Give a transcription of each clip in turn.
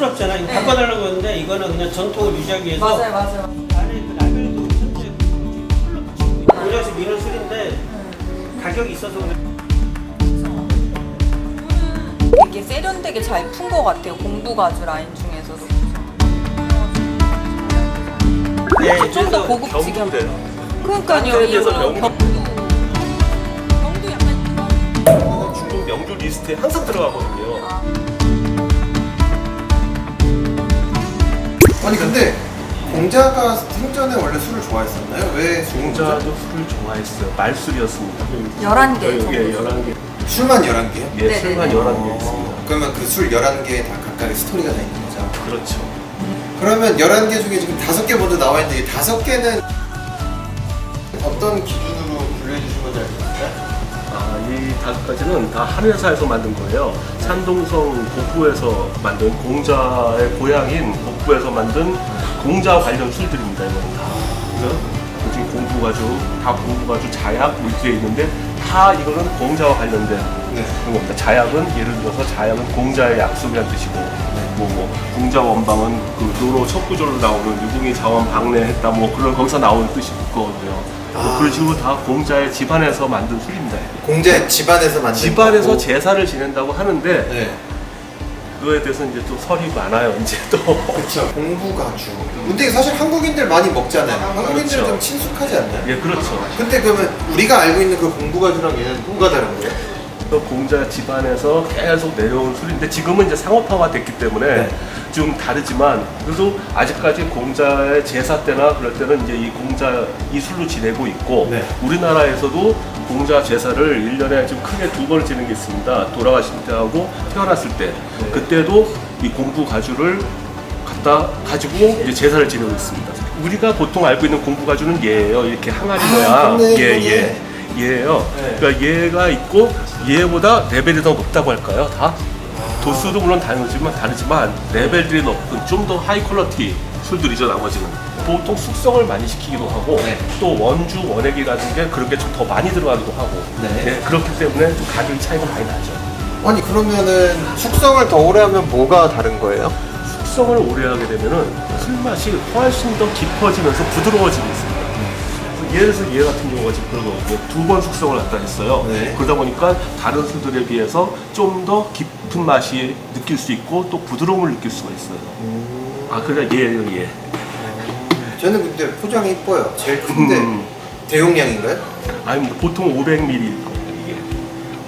촌스럽잖아. 이거 네. 바꿔달라고 했는데 이거는 그냥 전통을 유지하기 위해서 맞아요. 안에 그 라벨도 전체 풀로 붙이고 있고 공장에서 미는 술인데 가격이 있어서 그래. 되게 세련되게 잘 푼 것 같아요. 공부 가주 라인 중에서도. 네, 좀 더 고급지게. 경주대요. 그러니까요. 경주에서 이거 명주. 경도 약간 그런. 중국 명주 리스트에 항상 들어가거든요. 아니 근데 공자가 생전에 원래 술을 좋아했었나요? 왜 공자도 술을 좋아했어요. 말술이었습니다. 11개 예, 정도. 11개. 술만 11개요? 예, 네네. 술만 11개 있습니다. 그러면 그 술 11개에 다 각각의 스토리가 다 있는 거죠? 그렇죠. 그러면 11개 중에 지금 5개 먼저 나와 있는데 이 5개는 어떤 기준으로 분류해 주신 건지 알 수 있을까요? 이 5가지는 다 한 회사에서 만든 거예요. 산동성 복부에서 만든 공자의 고향인 복부에서 만든 공자 관련 술들입니다. 이거는 다. 그래서 지금 공부가주, 다 공부가주 자약 이렇게 있는데 다 이거는 공자와 관련된 그런 겁니다. 자약은 예를 들어서 자약은 공자의 약속이란 뜻이고 뭐 공자 원방은 그 노로 첫 구절로 나오는 유궁이 자원 방래했다 뭐 그런 거기서 나오는 뜻이 있거든요. 뭐 그런 식으로 다 공자의 집안에서 만든 술입니다. 공자 집안에서 만든 집안에서 거고. 제사를 지낸다고 하는데 네. 그거에 대해서 이제 또 설이 많아요. 이제 또 그렇죠. 공부가주. 근데 사실 한국인들 많이 먹잖아요. 한국인들은 그렇죠. 좀 친숙하지 않나요? 예, 그렇죠. 근데 그러면 우리가 알고 있는 그 공부가주랑 얘는 뭐가 다른 거예요? 또 공자 집안에서 계속 내려온 술인데 지금은 이제 상업화가 됐기 때문에 네. 좀 다르지만 그래도 아직까지 공자의 제사 때나 그럴 때는 이제 이 공자 이 술로 지내고 있고 네. 우리나라에서도 공자 제사를 1년에 좀 크게 2번 지는 게 있습니다. 돌아가실 때하고 태어났을 때 그때도 이 공부 가주를 갖다 가지고 이제 제사를 지내고 있습니다. 우리가 보통 알고 있는 공부 가주는 얘예요. 이렇게 항아리 모양. 그러네. 얘예요. 네. 그러니까 얘가 있고 얘보다 레벨이 더 높다고 할까요? 다 도수도 물론 다르지만 레벨들이 높은 좀 더 하이 퀄리티 술들이죠. 나머지는 보통 숙성을 많이 시키기도 하고 네. 또 원주 원액이 같은 게 그런 게 좀 더 많이 들어가기도 하고 네. 그렇기 때문에 좀 가격 차이가 많이 나죠. 아니 그러면은 숙성을 더 오래 하면 뭐가 다른 거예요? 숙성을 오래 하게 되면은 술 맛이 훨씬 더 깊어지면서 부드러워지고 있습니다. 예를 들어서 얘 같은 경우가 지금 그러거든요. 2번 숙성을 갖다 했어요. 네. 그러다 보니까 다른 술들에 비해서 좀 더 깊은 맛이 느낄 수 있고 또 부드러움을 느낄 수가 있어요. 아, 그러니까 얘. 저는 근데 포장이 이뻐요. 제일 큰데 대용량인가요? 아니, 뭐 보통 500ml 이게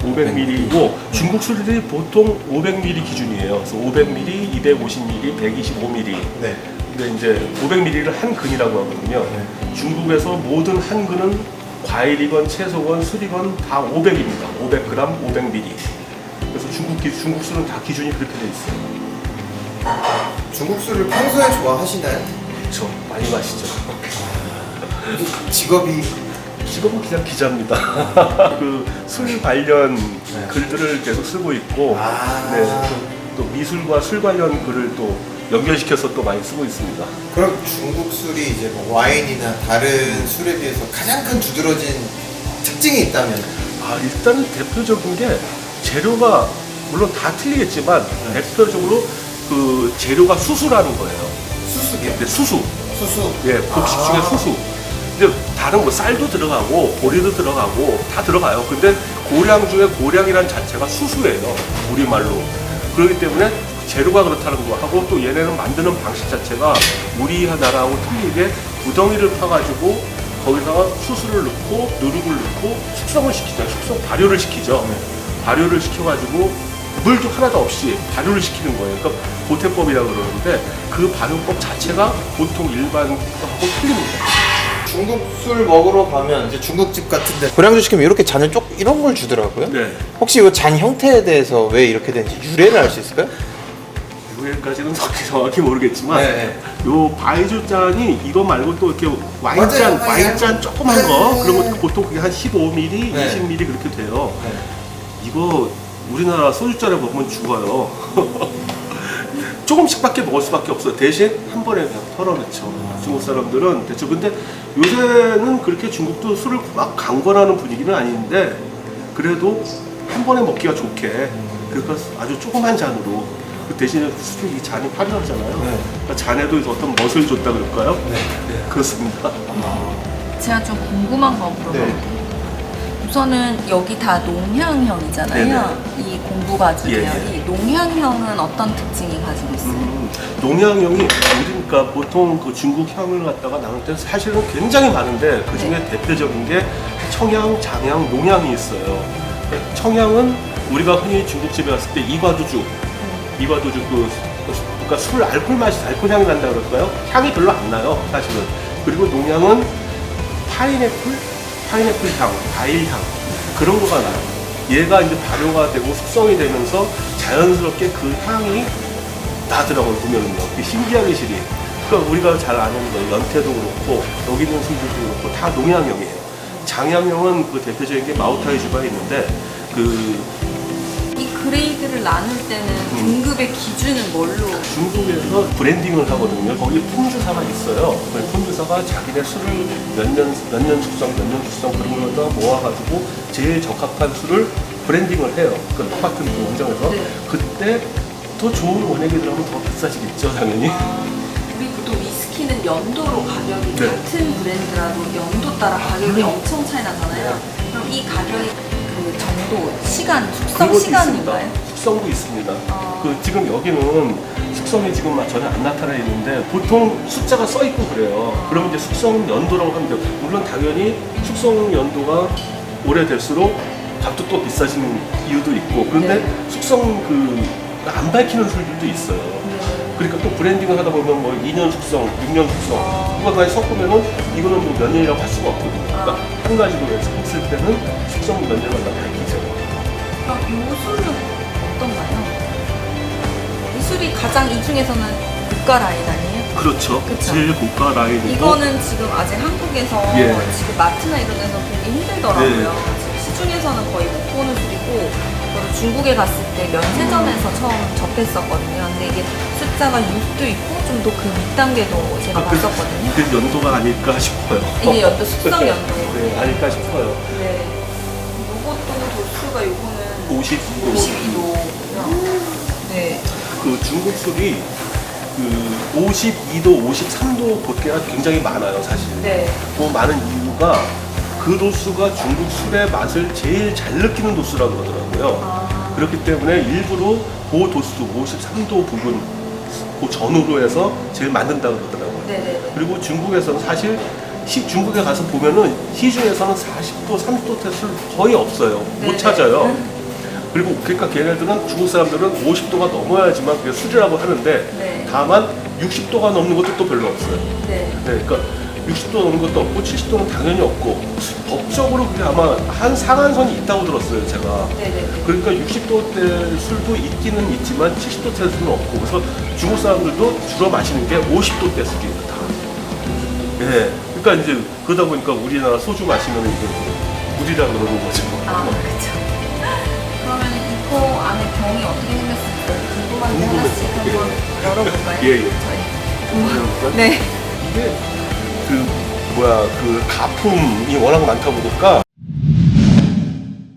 500ml이고 중국 술들이 보통 500ml 기준이에요. 그래서 500ml, 250ml, 125ml. 네. 근데 이제 500ml를 한 근이라고 하거든요. 중국에서 모든 한 근은 과일이건 채소건 술이건 다 500입니다. 500g, 500ml. 그래서 중국 술은 다 기준이 그렇게 돼 있어요. 중국 술을 평소에 좋아하시나요? 그렇죠. 많이 마시죠. 직업이 직업은 그냥 기자입니다. 그 술 관련 글들을 계속 쓰고 있고, 또 미술과 술 관련 글을 또 연결시켜서 또 많이 쓰고 있습니다. 그럼 중국 술이 이제 뭐 와인이나 다른 술에 비해서 가장 큰 두드러진 특징이 있다면 일단은 대표적인 게 재료가 물론 다 틀리겠지만 대표적으로 그 재료가 수수라는 거예요. 수수기요? 근데 수수. 수수. 예, 곡식 중에 수수. 근데 다른 뭐 쌀도 들어가고 보리도 들어가고 다 들어가요. 근데 고량 중에 고량이라는 자체가 수수예요. 우리말로. 그렇기 때문에 재료가 그렇다는 거 하고 또 얘네는 만드는 방식 자체가 우리나라하고 틀리게 구덩이를 파가지고 거기다가 수수를 넣고 누룩을 넣고 숙성을 시키죠. 발효를 시키죠. 발효를 시켜가지고 물도 하나도 없이 발효를 시키는 거예요. 그러니까 고태법이라고 그러는데 그 발효법 자체가 보통 일반하고 틀립니다. 중국 술 먹으러 가면 이제 중국집 같은데 고량주 시키면 이렇게 잔을 쪽 이런 걸 주더라고요. 네. 혹시 이 잔 형태에 대해서 왜 이렇게 되는지 유래를 알 수 있을까요? 유해까지는 정확히 모르겠지만 네. 요 바이주 잔이 이거 말고 또 이렇게 와인잔, 맞아요. 와인잔 조그만 거 네. 그런 것도 보통 그게 한 15ml, 네. 20ml 그렇게 돼요. 이거 우리나라 소주잔에 보면 죽어요. 조금씩밖에 먹을 수밖에 없어요. 대신 한 번에 그냥 털어놓죠. 중국 사람들은 대충. 근데 요새는 그렇게 중국도 술을 막 강권하는 분위기는 아닌데 그래도 한 번에 먹기가 좋게 그러니까 아주 조그만 잔으로 그 대신에 술이 이 잔이 화려하잖아요. 네. 그러니까 잔에도 어떤 멋을 줬다 그럴까요? 네. 네, 그렇습니다. 제가 좀 궁금한 거 물어볼게요. 네. 우선은 여기 다 농향형이잖아요. 네네. 이 공부 가죽 예, 계열이. 농향형은 어떤 특징이 가지고 있어요? 농양형이 그러니까 보통 그 중국 향을 갖다가 나눌 때 사실은 굉장히 많은데 그 중에 네. 대표적인 게 청향, 장향, 농향이 있어요. 청향은 우리가 흔히 중국집에 갔을 때 이과도주 그러니까 술 알코올 맛이 알코올 향이 난다 그럴까요? 향이 별로 안 나요, 사실은. 그리고 농향은 파인애플 향, 과일 향 그런 거가 나요. 얘가 이제 발효가 되고 숙성이 되면서 자연스럽게 그 향이 나더라고요, 보면은요. 그게 신기하게 실이. 그러니까 우리가 잘 아는 거, 연태도 그렇고, 여기 있는 술들도 그렇고, 다 농양형이에요. 장양형은 그 대표적인 게 마오타이주가 있는데, 이 그레이드를 나눌 때는 등급의 기준은 뭘로? 중국에서 브랜딩을 하거든요. 거기 품주사가 있어요. 그 품주사가 자기네 술을 몇 년 숙성 그런 걸 다 모아가지고 제일 적합한 술을 브랜딩을 해요. 그 똑같은 공장에서. 네. 그때 더 좋은 원액이 들어가면 더 비싸지겠죠, 당연히. 우리 보통 위스키는 연도로 가격이 네. 같은 브랜드라도 연도 따라 가격이 엄청 차이 나잖아요. 그럼 이 가격이 그 정도 시간, 숙성 그것도 시간인가요? 있습니다. 숙성도 있습니다. 아. 그 지금 여기는 숙성이 지금 전혀 안 나타나 있는데 보통 숫자가 써 있고 그래요. 그러면 이제 숙성 연도라고 하면 돼요. 물론 당연히 숙성 연도가 오래될수록 값도 또 비싸지는 이유도 있고 그런데 네. 숙성 안 밝히는 술들도 있어요. 그러니까 또 브랜딩을 하다 보면 뭐 2년 숙성, 6년 숙성 그거까지 섞으면은 이거는 뭐 몇 년이라고 할 수가 없거든요. 그러니까 한 가지로 했을 때는 숙성 몇 년을 다 밝히죠. 그럼 이 술은 어떤가요? 이 술이 가장 이 중에서는 고가 라인 아니에요? 그렇죠. 그쵸. 제일 고가 라인이고 이거는 지금 아직 한국에서 예. 지금 마트나 이런 데서 보기 힘들더라고요. 네. 지금 시중에서는 거의 못 보는 술이고 저도 중국에 갔을 때 면세점에서 처음 접했었거든요. 근데 이게 숫자가 6도 있고 좀 더 그 밑단계도 제가 봤었거든요. 그 연도가 아닐까 싶어요. 이게 연도 숙성 연도예요. 네, 아닐까 싶어요. 네. 요것도 도수가 요거는 52도. 52도고요. 네. 그 중국 술이 그 52도, 53도 vodka가 굉장히 많아요, 사실. 네. 그 많은 이유가 그 도수가 중국 술의 맛을 제일 잘 느끼는 도수라고 그러더라고요. 아. 그렇기 때문에 일부러 그 도수, 53도 부분, 그 전후로 해서 제일 만든다고 그러더라고요. 네네네. 그리고 중국에서는 사실 중국에 가서 보면은 시중에서는 40도, 30도 테스트 거의 없어요. 못 네네. 찾아요. 그리고 그러니까 걔네들은 중국 사람들은 50도가 넘어야지만 그게 술이라고 하는데 네. 다만 60도가 넘는 것도 또 별로 없어요. 네. 네, 그러니까 60도 넘는 것도 없고 70도는 당연히 없고 법적으로 그게 아마 한 상한선이 있다고 들었어요, 제가. 네네네. 그러니까 60도대 술도 있기는 있지만 70도대 술은 없고 그래서 중국 사람들도 주로 마시는 게 50도대 술입니다. 예. 그러니까 이제 그러다 보니까 우리나라 소주 마시면 이제 물이라 그러는 거죠. 아, 그렇죠. 그러면 이코 안에 병이 어떻게 생겼을지 궁금한데 하나씩 한번 열어볼까요? 예, 예. 저희. 네. 이게 그 가품이 워낙 많다 보니까